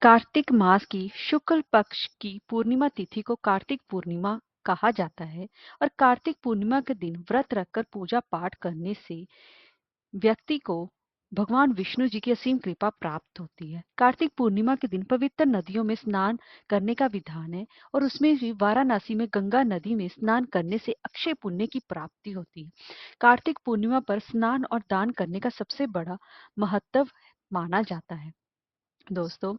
कार्तिक मास की शुक्ल पक्ष की पूर्णिमा तिथि को कार्तिक पूर्णिमा कहा जाता है और कार्तिक पूर्णिमा के दिन व्रत रखकर पूजा पाठ करने से व्यक्ति को भगवान विष्णु जी की असीम कृपा प्राप्त होती है। कार्तिक पूर्णिमा के दिन पवित्र नदियों में स्नान करने का विधान है और उसमें भी वाराणसी में गंगा नदी में स्नान करने से अक्षय पुण्य की प्राप्ति होती है। कार्तिक पूर्णिमा पर स्नान और दान करने का सबसे बड़ा महत्व माना जाता है। दोस्तों,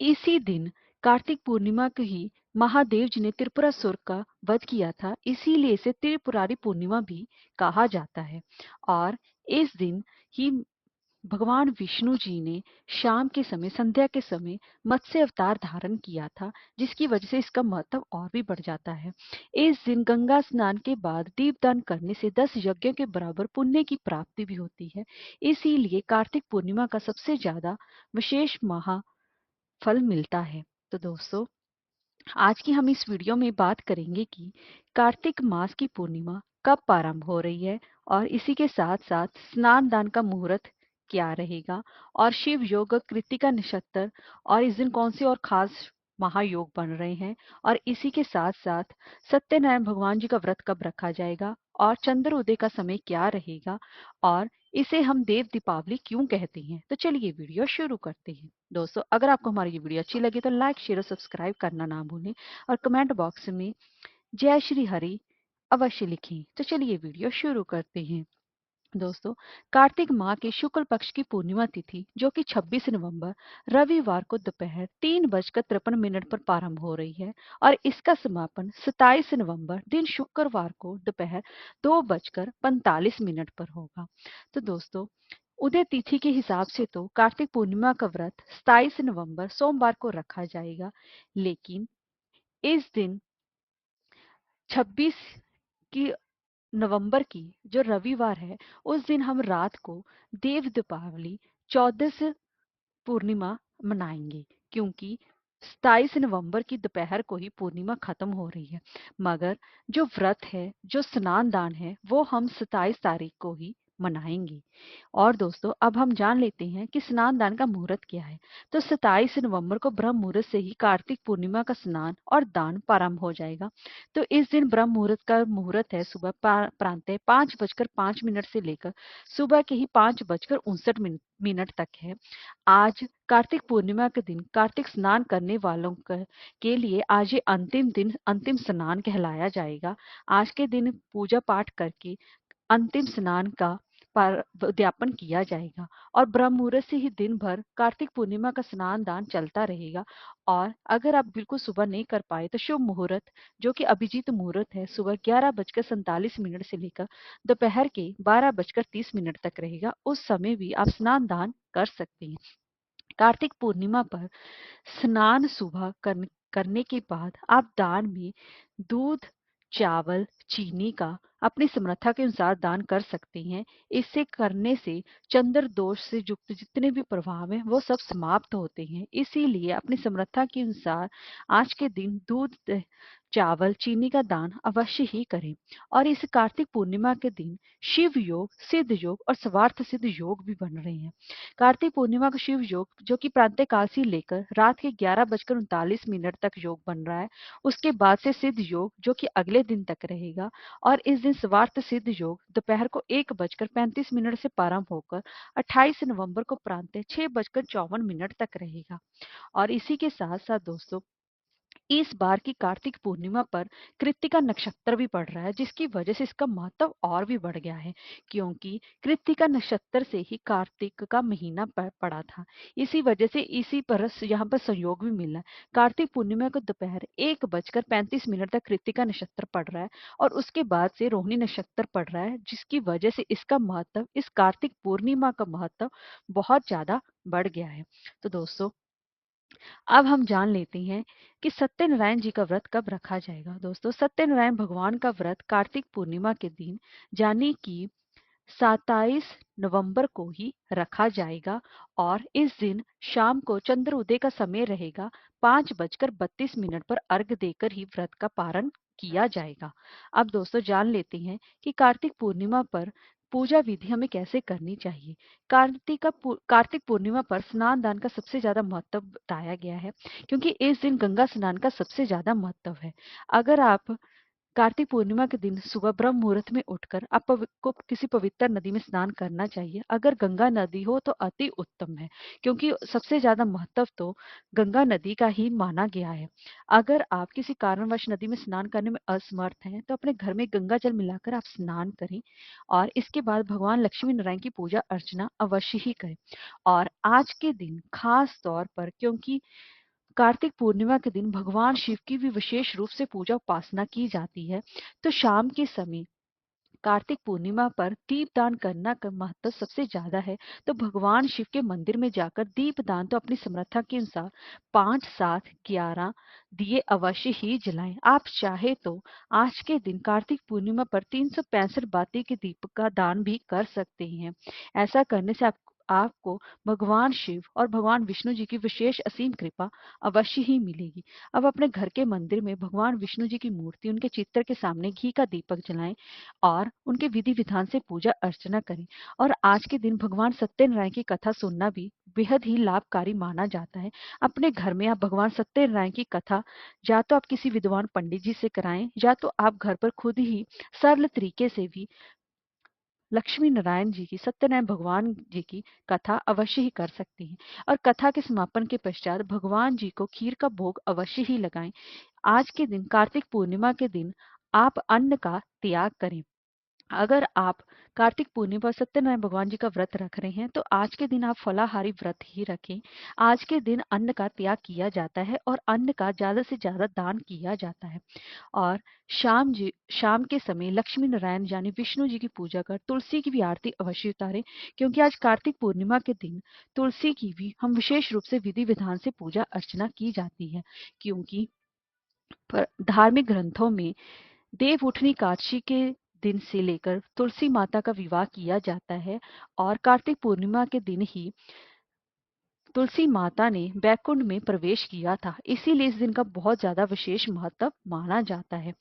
इसी दिन कार्तिक पूर्णिमा को ही महादेव जी ने त्रिपुरासुर का वध किया था, इसीलिए इसे त्रिपुरारी पूर्णिमा भी कहा जाता है। और इस दिन ही भगवान विष्णु जी ने शाम के समय, संध्या के समय मत्स्य अवतार धारण किया था, जिसकी वजह से इसका महत्व और भी बढ़ जाता है। इस दिन गंगा स्नान के बाद दीपदान करने से 10 यज्ञों के बराबर पुण्य की प्राप्ति भी होती है। इसीलिए कार्तिक पूर्णिमा का सबसे ज्यादा विशेष फल मिलता है। तो दोस्तों, आज की हम इस वीडियो में बात करेंगे कि कार्तिक मास की पूर्णिमा कब प्रारंभ हो रही है और इसी के साथ साथ स्नान दान का मुहूर्त क्या रहेगा और शिव योग और कृत्तिका नक्षत्र और इस दिन कौन से और खास महायोग बन रहे हैं और इसी के साथ साथ सत्यनारायण भगवान जी का व्रत कब रखा जाएगा और चंद्र उदय का समय क्या रहेगा और इसे हम देव दीपावली क्यों कहते हैं। तो चलिए वीडियो शुरू करते हैं। दोस्तों, अगर आपको हमारी ये वीडियो अच्छी लगी तो लाइक शेयर और सब्सक्राइब करना ना भूलें और कमेंट बॉक्स में जय श्री हरि अवश्य लिखें। तो चलिए वीडियो शुरू करते हैं। दोस्तों, कार्तिक माह के शुक्ल पक्ष की पूर्णिमा तिथि जो कि 26 नवंबर रविवार को दोपहर 3:53 पर प्रारंभ हो रही है और इसका समापन 27 नवंबर दिन शुक्रवार को दोपहर 2:45 पर होगा। तो दोस्तों, उदय तिथि के हिसाब से तो कार्तिक पूर्णिमा का व्रत 27 नवंबर सोमवार को रखा जाएगा, लेकिन इस दिन 26 की नवंबर की जो रविवार है, उस दिन हम रात को देव दीपावली 14 पूर्णिमा मनाएंगे, क्योंकि 27 नवंबर की दोपहर को ही पूर्णिमा खत्म हो रही है। मगर जो व्रत है, जो स्नान दान है, वो हम 27 तारीख को ही मनाएंगे। और दोस्तों, अब हम जान लेते हैं कि स्नान दान का मुहूर्त क्या है। तो 27 नवंबर को ब्रह्म मुहूर्त से ही कार्तिक पूर्णिमा का स्नान और दान प्रारंभ हो जाएगा। तो इस दिन ब्रह्म मुहूर्त का मुहूर्त है सुबह प्रांतः 5:05 से लेकर सुबह के ही 5:59 तक है। आज कार्तिक पूर्णिमा के दिन कार्तिक स्नान करने वालों के लिए आज ये अंतिम दिन, अंतिम स्नान कहलाया जाएगा। आज के दिन पूजा पाठ करके अंतिम स्नान का उद्यापन किया जाएगा और ब्रह्म मुहूर्त से ही दिन भर कार्तिक पूर्णिमा का स्नान दान चलता रहेगा। और अगर आप बिल्कुल सुबह नहीं कर पाए तो शुभ मुहूर्त, जो कि अभिजीत मुहूर्त है, सुबह 11:47 से लेकर दोपहर के 12:30 तक रहेगा। उस समय भी आप स्नान दान कर सकते हैं। कार्तिक पूर्णिमा पर स्नान सुबह करने के बाद आप दान में दूध, चावल, चीनी का अपनी समर्था के अनुसार दान कर सकते हैं। इससे करने से चंद्र दोष से युक्त जितने भी प्रभाव हैं वो सब समाप्त होते हैं। इसीलिए अपनी समर्था के अनुसार आज के दिन दूध, चावल, चीनी का दान अवश्य ही करें। और इस कार्तिक पूर्णिमा के दिन शिव योग, सिद्ध योग और स्वार्थ सिद्ध योग भी बन रहे हैं। कार्तिक पूर्णिमा का शिव योग जो कि प्रातः काल से लेकर रात के 11:39 तक योग बन रहा है। उसके बाद से सिद्ध योग जो कि अगले दिन तक रहेगा और इस दिन स्वार्थ सिद्ध योग दोपहर को 1:35 से प्रारंभ होकर 28 नवंबर को प्रातः 6:54 तक रहेगा। और इसी के साथ साथ दोस्तों, इस बार की कार्तिक पूर्णिमा पर कृत्तिका नक्षत्र भी पड़ रहा है, जिसकी वजह से इसका महत्व और भी बढ़ गया है, क्योंकि कृत्तिका नक्षत्र से ही कार्तिक का महीना पड़ा था। इसी वजह से इसी पर यहाँ पर संयोग भी मिला है। कार्तिक पूर्णिमा को दोपहर 1:35 तक कृत्तिका नक्षत्र पड़ रहा है और उसके बाद से रोहिणी नक्षत्र पड़ रहा है, जिसकी वजह से इसका महत्व, इस कार्तिक पूर्णिमा का महत्व बहुत ज्यादा बढ़ गया है। तो दोस्तों, अब हम जान लेते हैं कि सत्यनारायण जी का व्रत कब रखा जाएगा। दोस्तों, सत्यनारायण भगवान का व्रत कार्तिक पूर्णिमा के दिन यानी कि 27 नवंबर को ही रखा जाएगा और इस दिन शाम को चंद्र उदय का समय रहेगा। 5:32 पर अर्घ देकर ही व्रत का पारण किया जाएगा। अब दोस्तों, जान लेते हैं कि कार्तिक पूर्णिमा पर पूजा विधि हमें कैसे करनी चाहिए। कार्तिक पूर्णिमा पर स्नान दान का सबसे ज्यादा महत्व बताया गया है, क्योंकि इस दिन गंगा स्नान का सबसे ज्यादा महत्व है। अगर आप कार्तिक पूर्णिमा के दिन सुबह ब्रह्म मुहूर्त में उठकर आपको किसी पवित्र नदी में स्नान करना चाहिए। अगर गंगा नदी हो तो अति उत्तम है, क्योंकि सबसे ज्यादा महत्व तो गंगा नदी का ही माना गया है। अगर आप किसी कारणवश नदी में स्नान करने में असमर्थ हैं, तो अपने घर में गंगा जल मिलाकर आप स्नान करें और इसके बाद भगवान लक्ष्मी नारायण की पूजा अर्चना अवश्य ही करें। और आज के दिन खास तौर पर, क्योंकि कार्तिक पूर्णिमा के दिन भगवान शिव की भी विशेष रूप से पूजा उपासना की जाती है, तो शाम के समय कार्तिक पूर्णिमा पर दीपदान करना का महत्व सबसे ज्यादा है। तो भगवान शिव के मंदिर में जाकर दीपदान तो अपनी समर्था के अनुसार 5, 7, 11 दिए अवश्य ही जलाएं। आप चाहे तो आज के दिन कार्तिक पूर्णिमा पर 365 बाती के दीप का दान भी कर सकते हैं। ऐसा करने से आपको भगवान शिव और भगवान विष्णु जी की विशेष असीम कृपा अवश्य ही मिलेगी। अब अपने घर के मंदिर में भगवान विष्णु जी की मूर्ति, उनके चित्र के सामने घी का दीपक जलाएं और उनके विधि विधान से पूजा अर्चना करें। और आज के दिन भगवान सत्यनारायण की कथा सुनना भी बेहद ही लाभकारी माना जाता है। अपने घर में आप भगवान सत्यनारायण की कथा या तो आप किसी विद्वान पंडित जी से कराएं, या तो आप घर पर खुद ही सरल तरीके से भी लक्ष्मी नारायण जी की, सत्यनारायण भगवान जी की कथा अवश्य ही कर सकती हैं। और कथा के समापन के पश्चात भगवान जी को खीर का भोग अवश्य ही लगाएं। आज के दिन कार्तिक पूर्णिमा के दिन आप अन्न का त्याग करें। अगर आप कार्तिक पूर्णिमा पर सत्यनारायण भगवान जी का व्रत रख रहे हैं, तो आज के दिन आप फलाहारी व्रत ही रखें। आज के दिन अन्न का त्याग किया जाता है और अन्न का ज्यादा से ज्यादा दान किया जाता है। और शाम के समय लक्ष्मी नारायण यानी विष्णु जी की पूजा कर तुलसी की भी आरती अवश्य उतारें, क्योंकि आज कार्तिक पूर्णिमा के दिन तुलसी की भी हम विशेष रूप से विधि विधान से पूजा अर्चना की जाती है। क्योंकि धार्मिक ग्रंथों में देव उठनी एकादशी के दिन से लेकर तुलसी माता का विवाह किया जाता है, और कार्तिक पूर्णिमा के दिन ही तुलसी माता ने बैकुंठ में प्रवेश किया था। इसीलिए इस दिन का बहुत ज्यादा विशेष महत्व माना जाता है।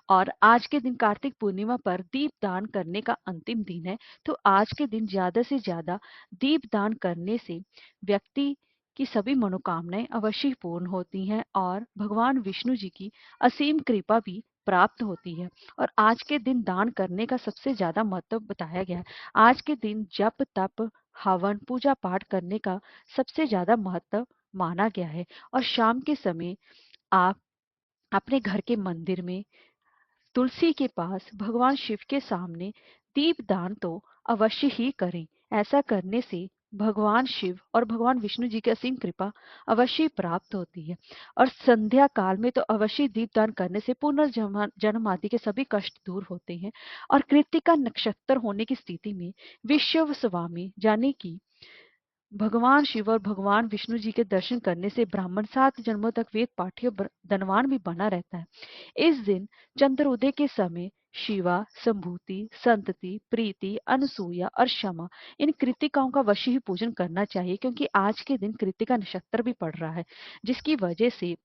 और आज के दिन कार्तिक पूर्णिमा पर दीप दान करने का अंतिम दिन है। तो आज के दिन ज्यादा से ज्यादा दीप दान करने से व्यक्ति की सभी मनोकामनाएं अवश्य पूर्ण होती हैं और भगवान विष्णु जी की असीम कृपा भी प्राप्त होती है। और आज के दिन दान करने का सबसे ज्यादा महत्व बताया गया है। आज के दिन जप तप हवन पूजा पाठ करने का सबसे ज्यादा महत्व माना गया है। और शाम के समय आप अपने घर के मंदिर में तुलसी के पास भगवान शिव के सामने दीपदान तो अवश्य ही करें। ऐसा करने से भगवान शिव और भगवान विष्णु जी की असीम कृपा अवश्य प्राप्त होती है। और संध्या काल में तो अवश्य दीपदान करने से पुनर्जन्म जन्म आदि के सभी कष्ट दूर होते हैं। और कृत्तिका नक्षत्र होने की स्थिति में विश्व स्वामी यानी कि भगवान शिव और भगवान विष्णु जी के दर्शन करने से ब्राह्मण 7 जन्मों तक वेद पाठी और धनवान भी बना रहता है। इस दिन चंद्रोदय के समय शिवा, संभूति, संतति, प्रीति, अनसूया और क्षमा इन कृतिकाओं का अवश्य ही पूजन करना चाहिए, क्योंकि आज के दिन कृतिका नक्षत्र भी पड़ रहा है, जिसकी वजह से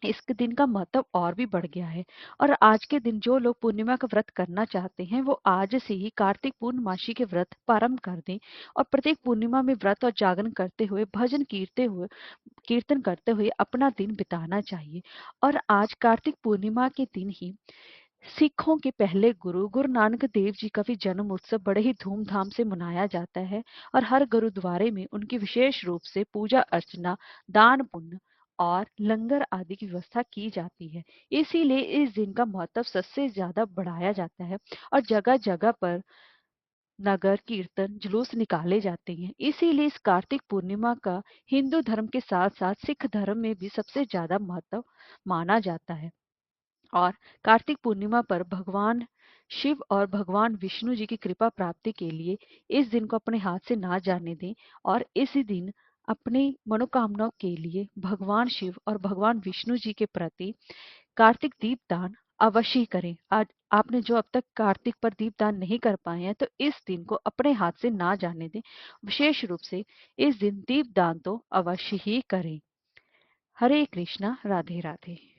इस दिन का महत्व और भी बढ़ गया है। और आज के दिन जो लोग पूर्णिमा का व्रत करना चाहते हैं, वो आज से ही कार्तिक पूर्णमासी के व्रत प्रारंभ कर दें और प्रत्येक पूर्णिमा में व्रत और जागरण करते हुए कीर्तन करते हुए अपना दिन बिताना चाहिए। और आज कार्तिक पूर्णिमा के दिन ही सिखों के पहले गुरु गुरु नानक देव जी का भी जन्म उत्सव बड़े ही धूमधाम से मनाया जाता है। और हर गुरुद्वारे में उनकी विशेष रूप से पूजा अर्चना, दान पुण्य और लंगर आदि की व्यवस्था की जाती है। इसीलिए इस दिन का महत्व सबसे ज्यादा बढ़ाया जाता है और जगह जगह पर नगर कीर्तन जुलूस निकाले जाते हैं। इसीलिए इस कार्तिक पूर्णिमा का हिंदू धर्म के साथ साथ सिख धर्म में भी सबसे ज्यादा महत्व माना जाता है। और कार्तिक पूर्णिमा पर भगवान शिव और भगवान विष्णु जी की कृपा प्राप्ति के लिए इस दिन को अपने हाथ से ना जाने दें। और इसी दिन अपनी मनोकामनाओं के लिए भगवान शिव और भगवान विष्णु जी के प्रति कार्तिक दीपदान अवश्य ही करें। आज आपने जो अब तक कार्तिक पर दीपदान नहीं कर पाए हैं, तो इस दिन को अपने हाथ से ना जाने दें। विशेष रूप से इस दिन दीपदान तो अवश्य ही करें। हरे कृष्णा, राधे राधे।